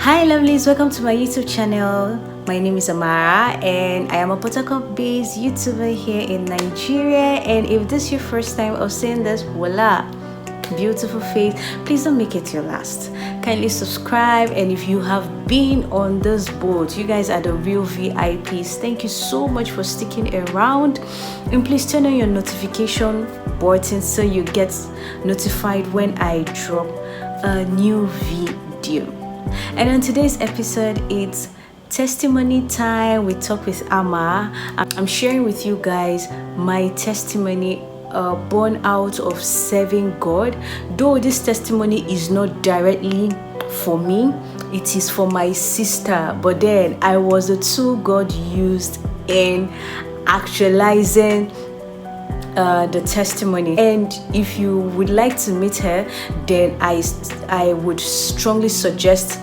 Hi lovelies, welcome to my YouTube channel. My name is Amara and I am a Port Harcourt based YouTuber here in Nigeria. And if this is your first time of seeing this, voila, beautiful face, please don't make it your last. Kindly subscribe, and if you have been on this boat, you guys are the real VIPs. Thank you so much for sticking around, and please turn on your notification button so you get notified when I drop a new video. And on today's episode, it's testimony time. We talk with Amara. I'm sharing with you guys my testimony born out of serving God. Though this testimony is not directly for me, it is for my sister, but then I was the tool God used in actualizing the testimony. And if you would like to meet her, then I would strongly suggest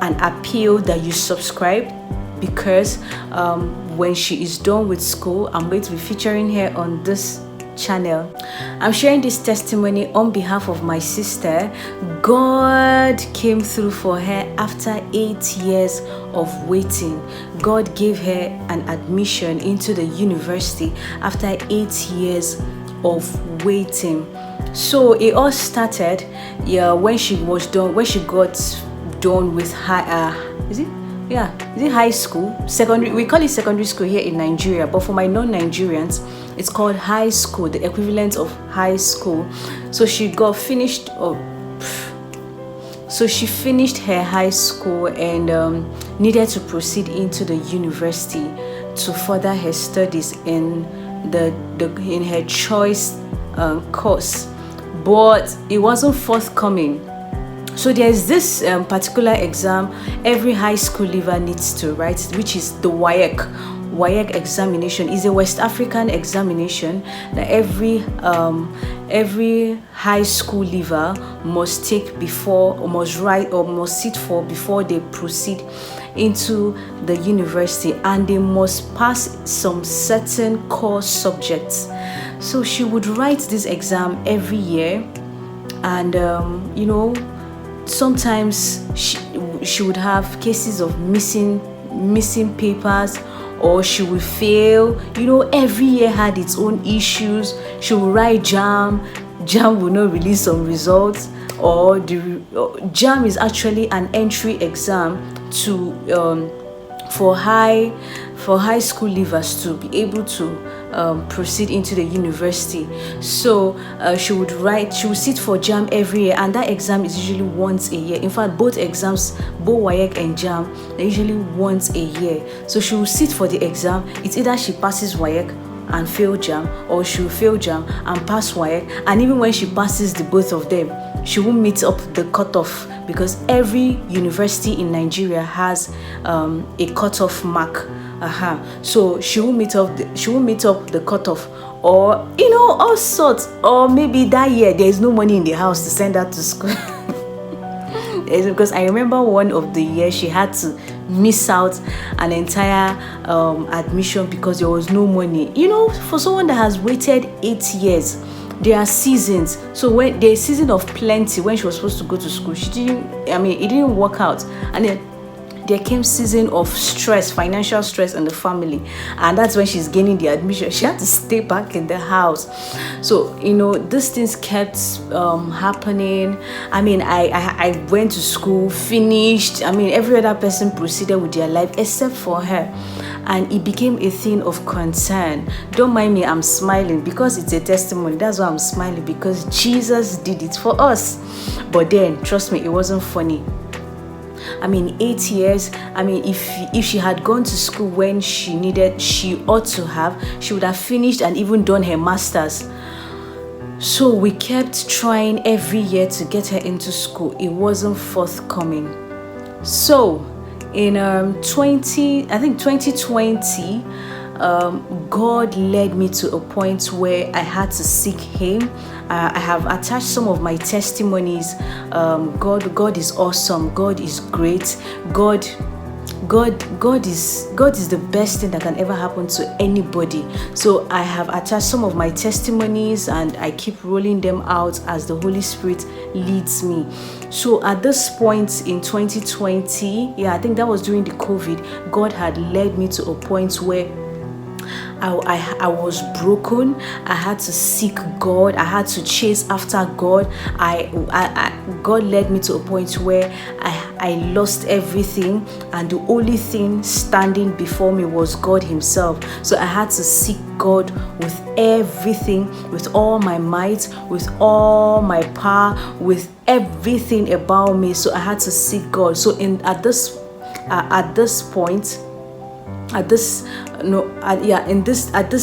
and appeal that you subscribe, because when she is done with school, I'm going to be featuring her on this channel. I'm sharing this testimony on behalf of my sister. God came through for her after 8 years of waiting. God gave her an admission into the university after 8 years of waiting. So it all started when she got done with high school, secondary. We call it secondary school here in Nigeria, but for my non-Nigerians, it's called high school, the equivalent of high school. So she finished her high school and needed to proceed into the university to further her studies in her choice course, but it wasn't forthcoming. So there's this particular exam every high school leaver needs to write, which is the WAEC examination. Is a West African examination that every high school leaver must take before, or must write, or must sit for before they proceed into the university, and they must pass some certain core subjects. So she would write this exam every year, and sometimes she would have cases of missing papers, or she would fail. Every year had its own issues. She would write JAM will not release some results, or the JAM is actually an entry exam for high school leavers to be able to proceed into the university. So she would sit for JAM every year, and that exam is usually once a year. In fact, both exams, both WAEC and JAM, they're usually once a year. So she will sit for the exam. It's either she passes WAEC and fail JAM, or she will fail JAM and pass WAEC. And even when she passes the both of them, she won't meet up the cutoff, because every university in Nigeria has a cutoff mark. So she will meet up the cutoff, or all sorts. Or maybe that year there is no money in the house to send her to school. Because I remember one of the years she had to miss out an entire admission because there was no money. For someone that has waited 8 years, there are seasons. So when there's season of plenty, when she was supposed to go to school, it didn't work out, and then there came season of stress, financial stress in the family, and that's when she's gaining the admission. She had to stay back in the house. So these things kept happening. I went to school, finished. Every other person proceeded with their life except for her, and it became a thing of concern. Don't mind me, I'm smiling because it's a testimony. That's why I'm smiling, because Jesus did it for us. But then, trust me, it wasn't funny. 8 years. If she had gone to school when she ought to have, she would have finished and even done her master's. So we kept trying every year to get her into school. It wasn't forthcoming. So in 2020, God led me to a point where I had to seek Him. I have attached some of my testimonies. God is awesome. God is great. God God is the best thing that can ever happen to anybody. So I have attached some of my testimonies and I keep rolling them out as the Holy Spirit leads me. So at this point in 2020, I think that was during the COVID, God had led me to a point where I was broken. I had to seek God. I had to chase after God. God led me to a point where I lost everything, and the only thing standing before me was God Himself. So I had to seek God with everything, with all my might, with all my power, with everything about me. So I had to seek God. So at this point, at this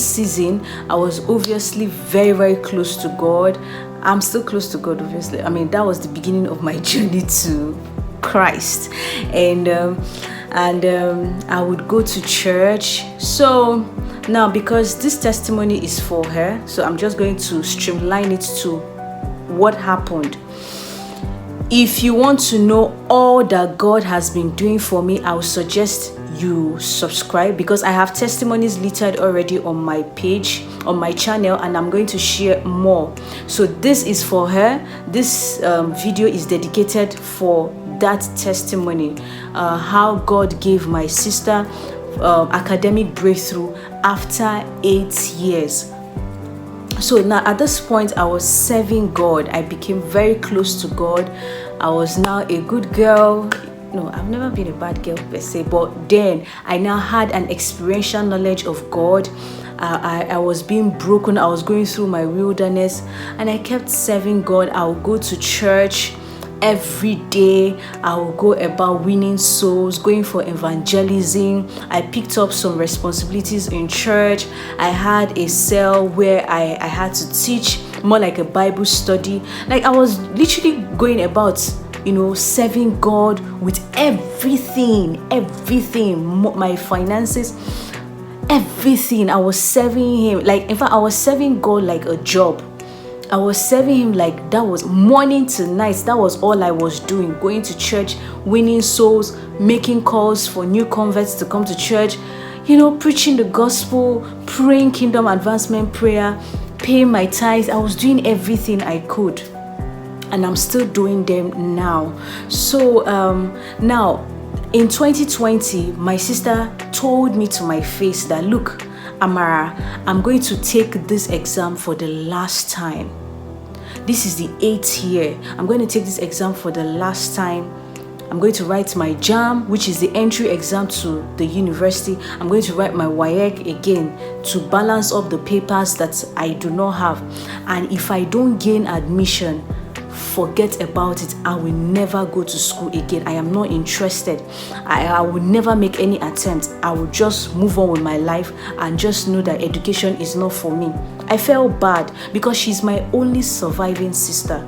season, I was obviously very, very close to God. I'm still close to God, obviously. I mean, that was the beginning of my journey to Christ, and I would go to church. So now, because this testimony is for her, so I'm just going to streamline it to what happened. If you want to know all that God has been doing for me, I would suggest you subscribe, because I have testimonies littered already on my page, on my channel, and I'm going to share more. So this is for her. This video is dedicated for that testimony, how God gave my sister academic breakthrough after 8 years. So now at this point, I was serving God. I became very close to God. I was now a good girl. No, I've never been a bad girl per se, but then I now had an experiential knowledge of God. I was being broken. I was going through my wilderness, and I kept serving God. I would go to church every day. I will go about winning souls, going for evangelism. I picked up some responsibilities in church. I had a cell where I had to teach, more like a Bible study. Like, I was literally going about, serving God with everything, my finances, everything. I was serving Him. Like, in fact, I was serving God like a job. I was serving Him like that was morning to night. That was all I was doing. Going to church, winning souls, making calls for new converts to come to church, preaching the gospel, praying kingdom advancement prayer, paying my tithes. I was doing everything I could, and I'm still doing them now. So now in 2020, my sister told me to my face that, look, Amara, I'm going to take this exam for the last time. This is the 8th year. I'm going to take this exam for the last time. I'm going to write my JAM, which is the entry exam to the university. I'm going to write my WAEC again to balance up the papers that I do not have. And if I don't gain admission, forget about it. I will never go to school again. I am not interested. I will never make any attempt. I will just move on with my life and just know that education is not for me. I felt bad because she's my only surviving sister.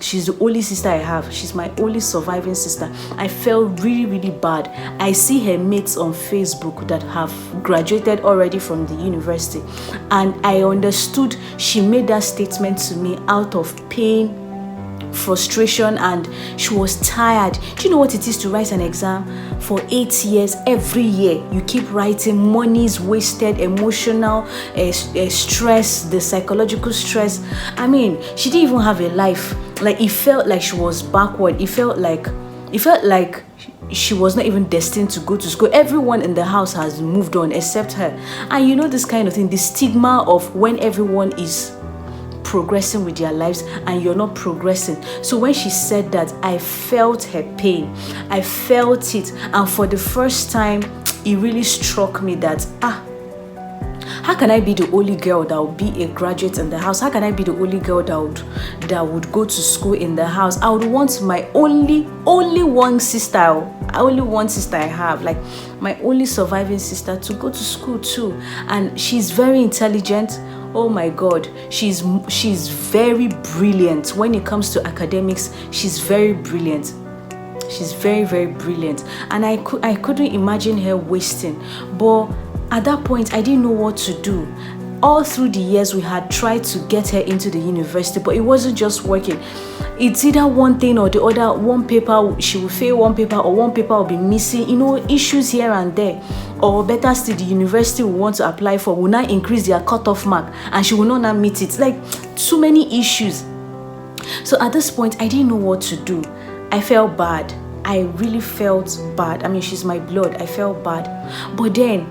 She's the only sister I have. She's my only surviving sister. I felt really, really bad. I see her mates on Facebook that have graduated already from the university, and I understood she made that statement to me out of pain, frustration, and she was tired. Do you know what it is to write an exam for 8 years? Every year you keep writing, money is wasted, emotional stress, the psychological stress. I mean, she didn't even have a life. Like, it felt like she was backward. It felt like she was not even destined to go to school. Everyone in the house has moved on except her. And this kind of thing, the stigma of when everyone is progressing with their lives and you're not progressing. So when she said that, I felt her pain. I felt it, and for the first time it really struck me that how can I be the only girl that would be a graduate in the house? How can I be the only girl that would go to school in the house? I would want my only one sister, I have, like my only surviving sister, to go to school too. And she's very intelligent. Oh my God, she's very brilliant. When it comes to academics, she's very brilliant. She's very, very brilliant. And I couldn't imagine her wasting. But at that point, I didn't know what to do. All through the years, we had tried to get her into the university, but it wasn't just working. it's either one thing or the other. One paper, she will fail one paper, or one paper will be missing, issues here and there. Or better still, the university will want to apply for will not increase their cutoff mark, and she will not now meet it. Like, too many issues. So at this point, I didn't know what to do. I felt bad. I really felt bad. I mean, she's my blood. I felt bad. But then,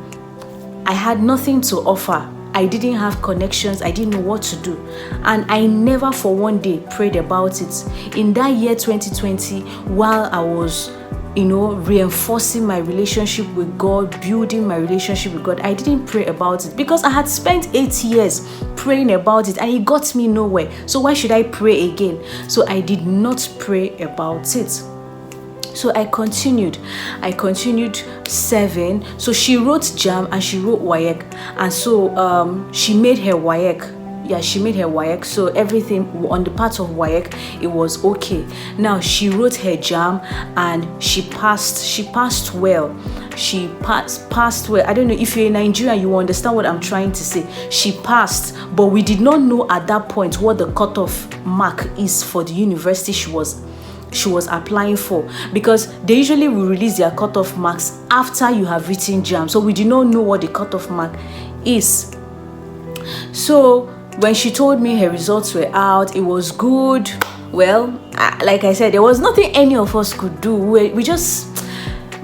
I had nothing to offer. I didn't have connections. I didn't know what to do. And I never for one day prayed about it. In that year 2020, while I was reinforcing my relationship with God, building my relationship with God, I didn't pray about it because I had spent 8 years praying about it and it got me nowhere. So why should I pray again? So I did not pray about it. So I continued serving. So she wrote JAM and she wrote WAEC, and so she made her WAEC. Yeah, she made her WAEC. So everything on the part of WAEC, it was okay. Now she wrote her JAM and she passed. She passed well. She passed well. I don't know if you're in Nigeria, you understand what I'm trying to say. She passed, but we did not know at that point what the cutoff mark is for the university she was applying for, because they usually will release their cutoff marks after you have written JAM. So we did not know what the cutoff mark is. So when she told me her results were out, it was good. Well, like I said, there was nothing any of us could do. We just,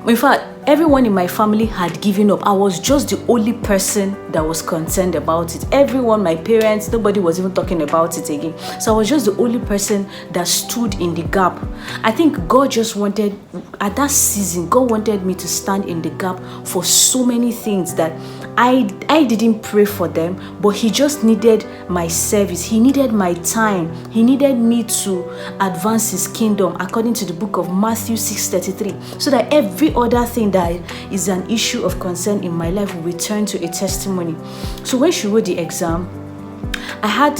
in fact, everyone in my family had given up. I was just the only person that was concerned about it. Everyone, my parents, nobody was even talking about it again. So I was just the only person that stood in the gap. I think God just wanted, at that season, God wanted me to stand in the gap for so many things that I didn't pray for them, but He just needed my service. He needed my time. He needed me to advance His kingdom according to the book of Matthew 6:33, so that every other thing that is an issue of concern in my life will return to a testimony. So when she wrote the exam, I had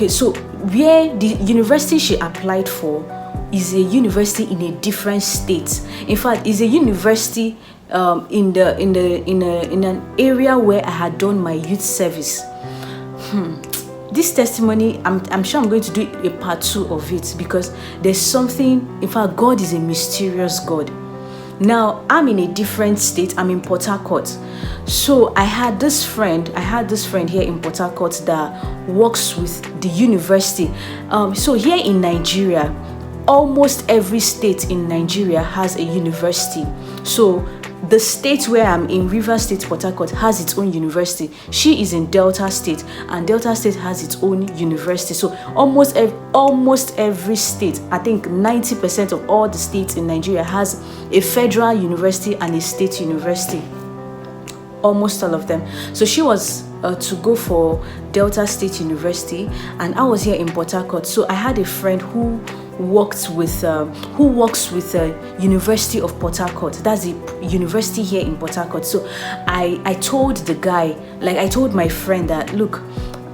so where the university she applied for is a university in a different state. In fact, it's a university in an area where I had done my youth service. This testimony, I'm sure I'm going to do a part 2 of it, because there's something. In fact, God is a mysterious God. Now, I'm in a different state. I'm in Port Harcourt. So I had this friend here in Port Harcourt that works with the university. So here in Nigeria, almost every state in Nigeria has a university. So the state where I'm in, Rivers State, Port Harcourt, has its own university. She is in Delta State, and Delta State has its own university. So almost every state, I think 90% of all the states in Nigeria, has a federal university and a state university. Almost all of them. So she was to go for Delta State University, and I was here in Port Harcourt. So I had a friend who works with University of Port Harcourt. That's the university here in Port Harcourt. So I told the guy, like I told my friend that, look,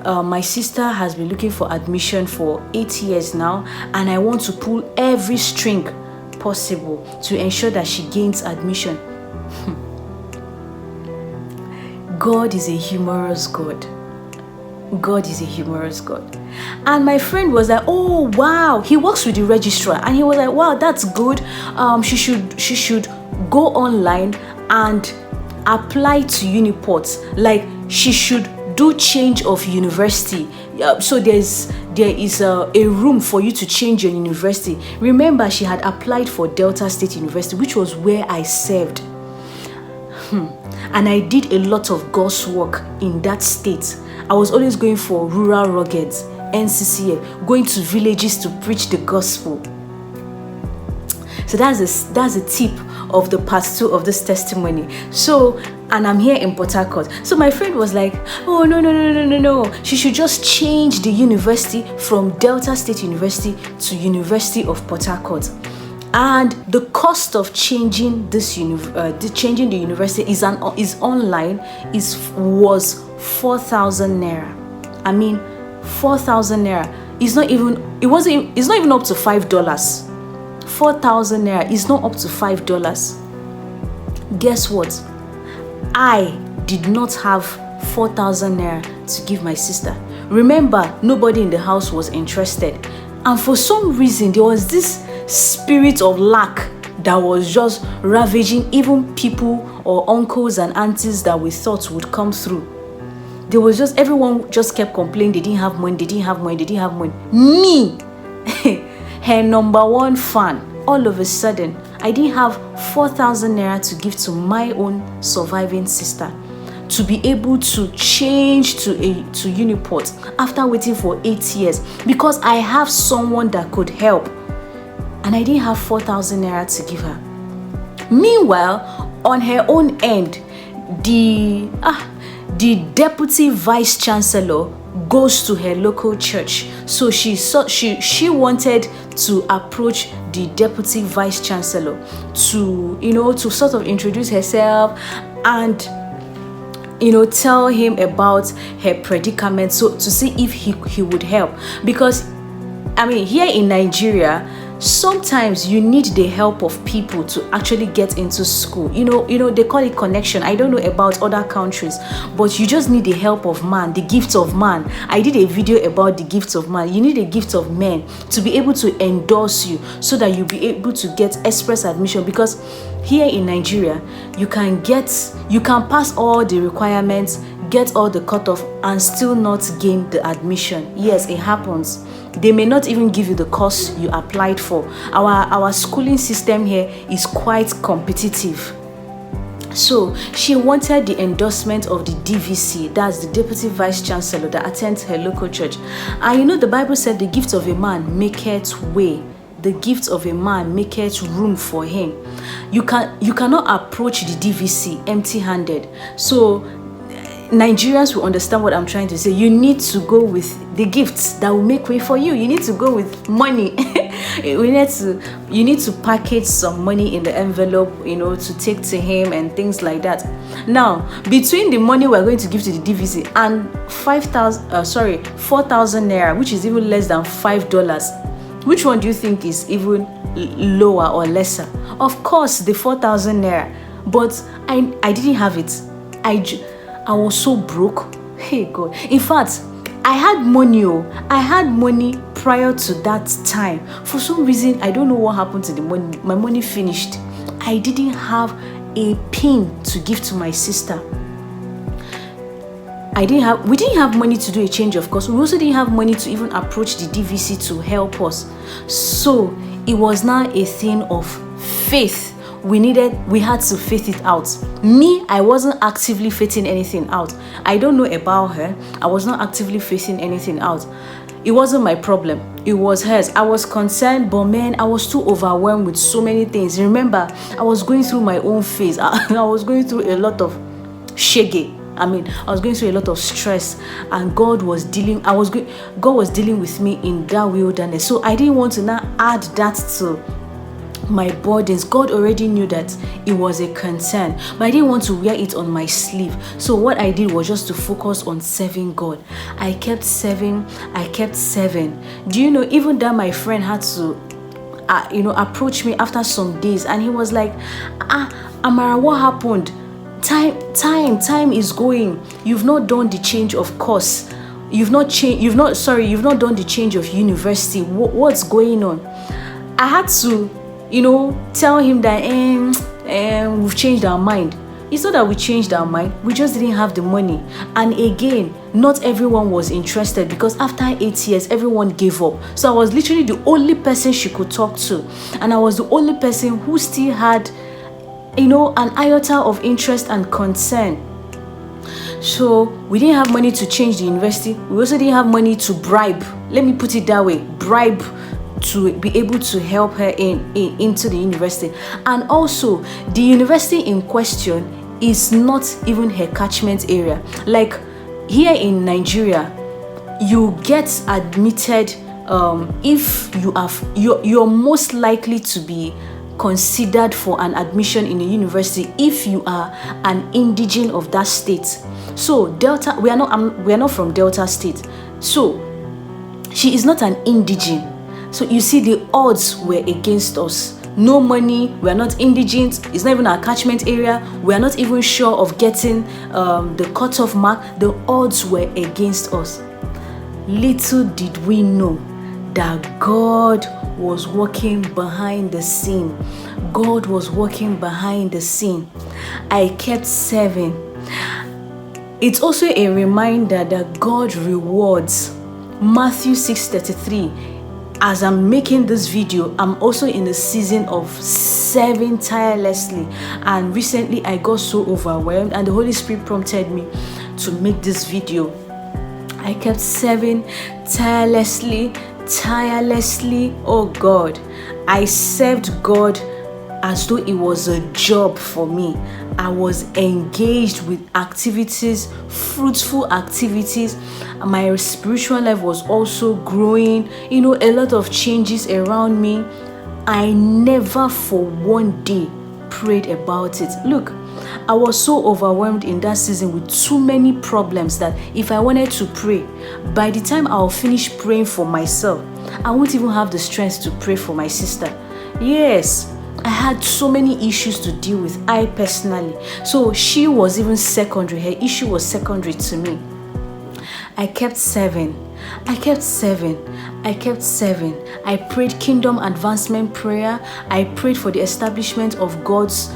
my sister has been looking for admission for 8 years now, and I want to pull every string possible to ensure that she gains admission. God is a humorous God. God is a humorous God. And my friend was like, oh wow, he works with the registrar, and he was like, wow, that's good. She should go online and apply to Uniport. Like, she should do change of university. So there is a room for you to change your university. Remember, she had applied for Delta State University, which was where I served. And I did a lot of God's work in that state. I was always going for rural ruggeds, NCCF, going to villages to preach the gospel. So that's a tip of the part 2 of this testimony. So, and I'm here in Port Harcourt. So my friend was like, oh, no. She should just change the university from Delta State University to University of Port Harcourt. And the cost of changing the university is online was 4,000 naira. I mean, 4,000 naira is not even. It's not even up to $5. 4,000 naira is not up to $5. Guess what? I did not have 4,000 naira to give my sister. Remember, nobody in the house was interested. And for some reason, there was this spirit of lack that was just ravaging even people or uncles and aunties that we thought would come through. There was just, everyone just kept complaining they didn't have money, they didn't have money, they didn't have money. Me, her number one fan, all of a sudden, I didn't have 4,000 naira to give to my own surviving sister to be able to change to Uniport after waiting for 8 years, because I have someone that could help, and I didn't have 4,000 naira to give her. Meanwhile, on her own end, the deputy vice chancellor goes to her local church. So she wanted to approach the deputy vice chancellor to, to sort of introduce herself and, tell him about her predicament, so to see if he would help. Because here in Nigeria, sometimes you need the help of people to actually get into school. They call it connection. I don't know about other countries, but you just need the help of man, the gift of man. I did a video about the gifts of man. You need a gift of men to be able to endorse you so that you'll be able to get express admission. Because here in Nigeria, you can pass all the requirements, get all the cutoff, and still not gain the admission. Yes, it happens. They may not even give you the course you applied for. Our schooling system here is quite competitive. So she wanted the endorsement of the DVC, that's the Deputy Vice Chancellor that attends her local church. And the Bible said the gift of a man maketh way. The gift of a man maketh room for him. You cannot approach the DVC empty-handed. So Nigerians will understand what I'm trying to say. You need to go with the gifts that will make way for you. You need to go with money. You need to package some money in the envelope, to take to him and things like that. Now, between the money we're going to give to the DVC and 4,000 naira, which is even less than $5, which one do you think is even lower or lesser? Of course, the 4,000 naira. But I didn't have it. I was so broke. Hey God. In fact, I had money. I had money prior to that time. For some reason, I don't know what happened to the money. My money finished. I didn't have a pin to give to my sister. We didn't have money to do a change of course. We also didn't have money to even approach the DVC to help us. So it was now a thing of faith. We had to faith it out. Me, I wasn't actively faithing anything out. I don't know about her. I was not actively faithing anything out. It wasn't my problem. It was hers. I was concerned, but man, I was too overwhelmed with so many things. Remember, I was going through my own phase. I was going through a lot of shege. I was going through a lot of stress, and God was dealing with me in that wilderness. So I didn't want to now add that to my burdens. God already knew that it was a concern, but I didn't want to wear it on my sleeve. So what I did was just to focus on serving God. I kept serving. Do you know, even that my friend had to approach me after some days, and he was like, Amara, what happened? Time is going. You've not done the change of course. You've not done the change of university. What's going on? I had to tell him that we've changed our mind. It's not that we changed our mind, we just didn't have the money. And again, not everyone was interested, because after 8 years, everyone gave up. So I was literally the only person she could talk to, and I was the only person who still had an iota of interest and concern. So we didn't have money to change the university. We also didn't have money to bribe. Let me put it that way, bribe to be able to help her into the university. And also, the university in question is not even her catchment area. Like here in Nigeria, you get admitted if you're most likely to be considered for an admission in a university if you are an indigene of that state. So Delta, we are not from Delta State, so she is not an indigene. So you see, the odds were against us. No money, we are not indigent, it's not even our catchment area, we are not even sure of getting the cutoff mark. The odds were against us. Little did we know that God was working behind the scene. God was working behind the scene. I kept serving. It's also a reminder that God rewards. Matthew 6:33. As I'm making this video, I'm also in the season of serving tirelessly. And recently I got so overwhelmed and the Holy Spirit prompted me to make this video. I kept serving tirelessly. Oh God. I served God as though it was a job for me. I was engaged with activities, fruitful activities. My spiritual life was also growing. A lot of changes around me. I never for one day prayed about it. Look, I was so overwhelmed in that season with too many problems that if I wanted to pray, by the time I'll finish praying for myself, I won't even have the strength to pray for my sister. Yes, I had so many issues to deal with, I personally. So she was even secondary. Her issue was secondary to me. I kept serving. I prayed kingdom advancement prayer. I prayed for the establishment of God's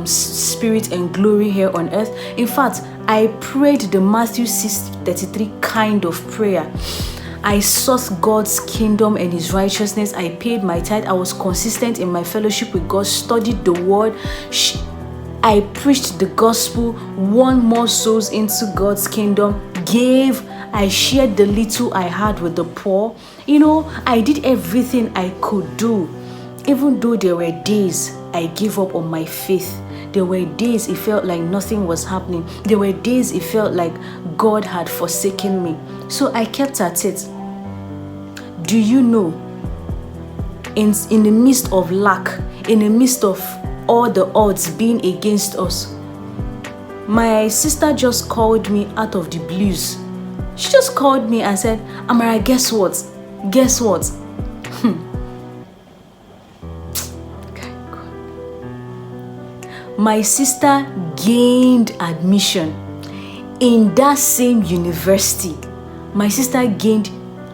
spirit and glory here on earth. In fact, I prayed the Matthew 6:33 kind of prayer. I sought God's kingdom and his righteousness. I paid my tithe. I was consistent in my fellowship with God, studied the word. I preached the gospel, won more souls into God's kingdom, gave. I shared the little I had with the poor. I did everything I could do. Even though there were days I gave up on my faith. There were days it felt like nothing was happening. There were days it felt like God had forsaken me. So I kept at it. Do you know, in the midst of lack, in the midst of all the odds being against us, my sister just called me out of the blues. She just called me and said, Amara, guess what? My sister gained admission in that same university. My sister gained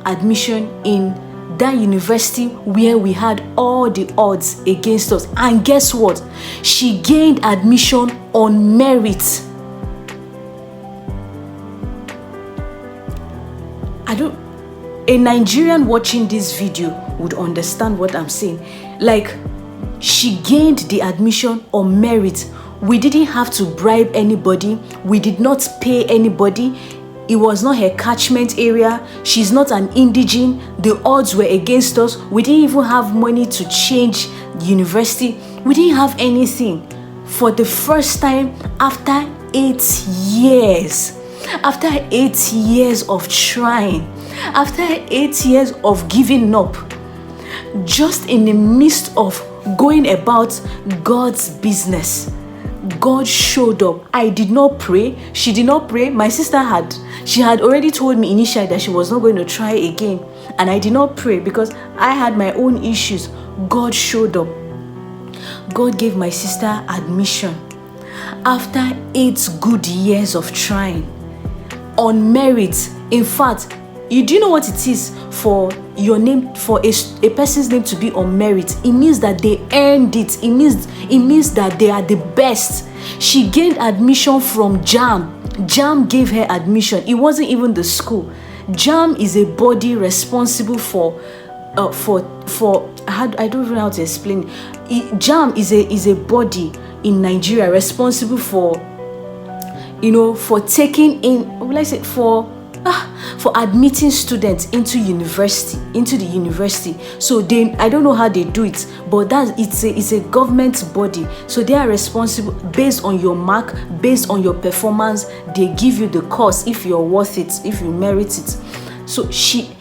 admission in that university where we had all the odds against us. And guess what? She gained admission on merit. A Nigerian watching this video would understand what I'm saying. Like, she gained the admission on merit. We didn't have to bribe anybody. We did not pay anybody. It was not her catchment area. She's not an indigene. The odds were against us. We didn't even have money to change university. We didn't have anything. For the first time after 8 years, after 8 years of trying, after 8 years of giving up, just in the midst of going about God's business, God showed up. I did not pray. She did not pray. My sister had already told me initially that she was not going to try again. And I did not pray because I had my own issues. God showed up. God gave my sister admission. After 8 good years of trying, on merit. In fact, do you know what it is for your name, for a person's name to be on merit? It means that they earned it. It means that they are the best. She gained admission from JAM. JAM gave her admission. It wasn't even the school. JAM is a body responsible for I don't even know how to explain it. JAM is a body in Nigeria responsible for taking in, for admitting students into the university. So I don't know how they do it, but it's a government body. So they are responsible based on your mark, based on your performance. They give you the course if you're worth it, if you merit it. So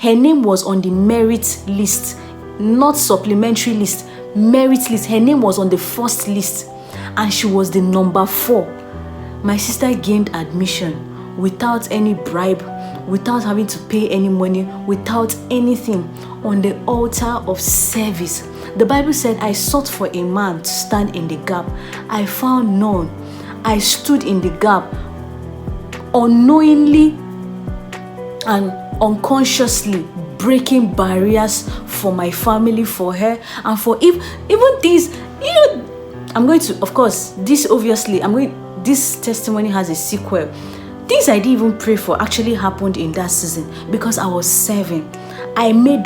her name was on the merit list, not supplementary list, merit list. Her name was on the first list, and she was the number 4. My sister gained admission without any bribe, without having to pay any money, without anything, on the altar of service. The Bible said, I sought for a man to stand in the gap. I found none. I stood in the gap unknowingly and unconsciously, breaking barriers for my family, for her, and for even these, I'm going to, of course, this testimony has a sequel. Things I didn't even pray for actually happened in that season because I was serving. I made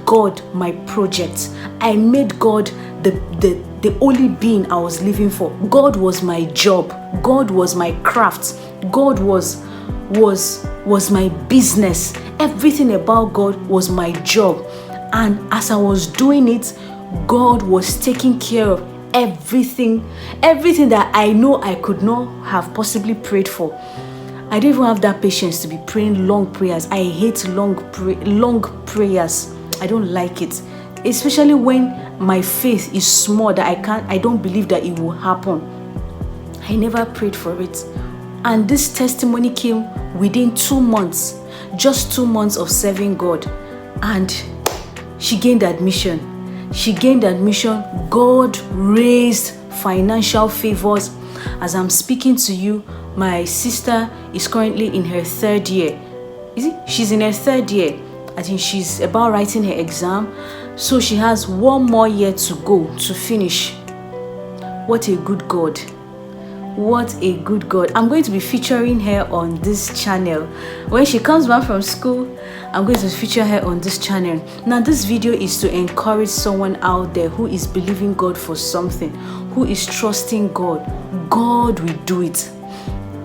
God my project. I made God the only being I was living for. God was my job. God was my craft. God was my business. Everything about God was my job. And as I was doing it, God was taking care of everything that I know I could not have possibly prayed for. I don't even have that patience to be praying long prayers. I hate long prayers. I don't like it, especially when my faith is small that I don't believe that it will happen. I never prayed for it. And this testimony came within 2 months, just 2 months of serving God. And she gained admission. God raised financial favors. As I'm speaking to you, my sister is currently in her 3rd year. She's in her 3rd year. I think she's about writing her exam. So she has 1 more year to go to finish. What a good God. What a good God. I'm going to be featuring her on this channel. When she comes back from school, I'm going to feature her on this channel. Now, this video is to encourage someone out there who is believing God for something, who is trusting God. God will do it.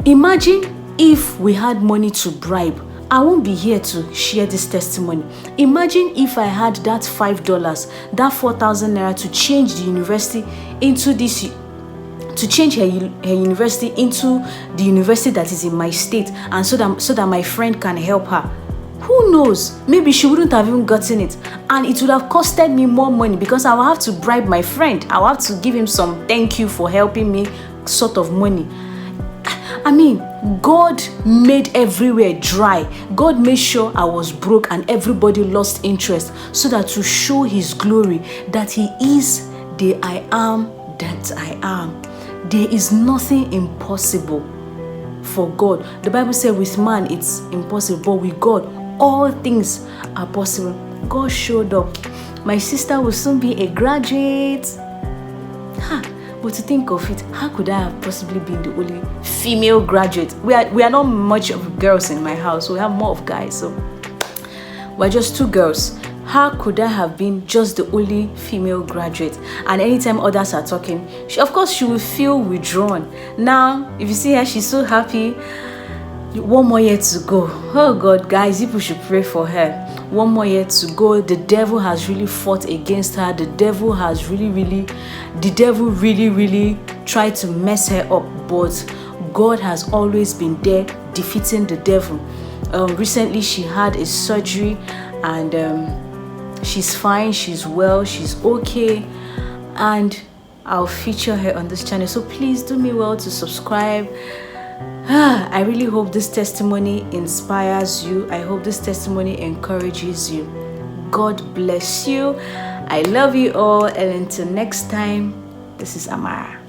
Imagine if we had money to bribe. I won't be here to share this testimony. Imagine if I had that $5, that 4,000 naira to change the university into this, to change her university into the university that is in my state, and so that my friend can help her. Who knows? Maybe she wouldn't have even gotten it, and it would have costed me more money because I will have to bribe my friend. I will have to give him some thank you for helping me sort of money. I mean, God made everywhere dry. God made sure I was broke and everybody lost interest, so that to show his glory, that he is the I am that I am. There is nothing impossible for God. The Bible says with man it's impossible, but with God all things are possible. God showed up. My sister will soon be a graduate. But to think of it, how could I have possibly been the only female graduate? We are not much of girls in my house. We have more of guys, so we're just 2 girls. How could I have been just the only female graduate? And anytime others are talking, she will feel withdrawn. Now, if you see her, she's so happy. 1 more year to go. Oh God, guys, people should pray for her. 1 more year to go. The devil has really fought against her. The devil really tried to mess her up, but God has always been there defeating the devil. Recently she had a surgery, and she's fine, she's well, she's okay, and I'll feature her on this channel. So please do me well to subscribe. I really hope this testimony inspires you. I hope this testimony encourages you. God bless you. I love you all, and until next time, this is Amara.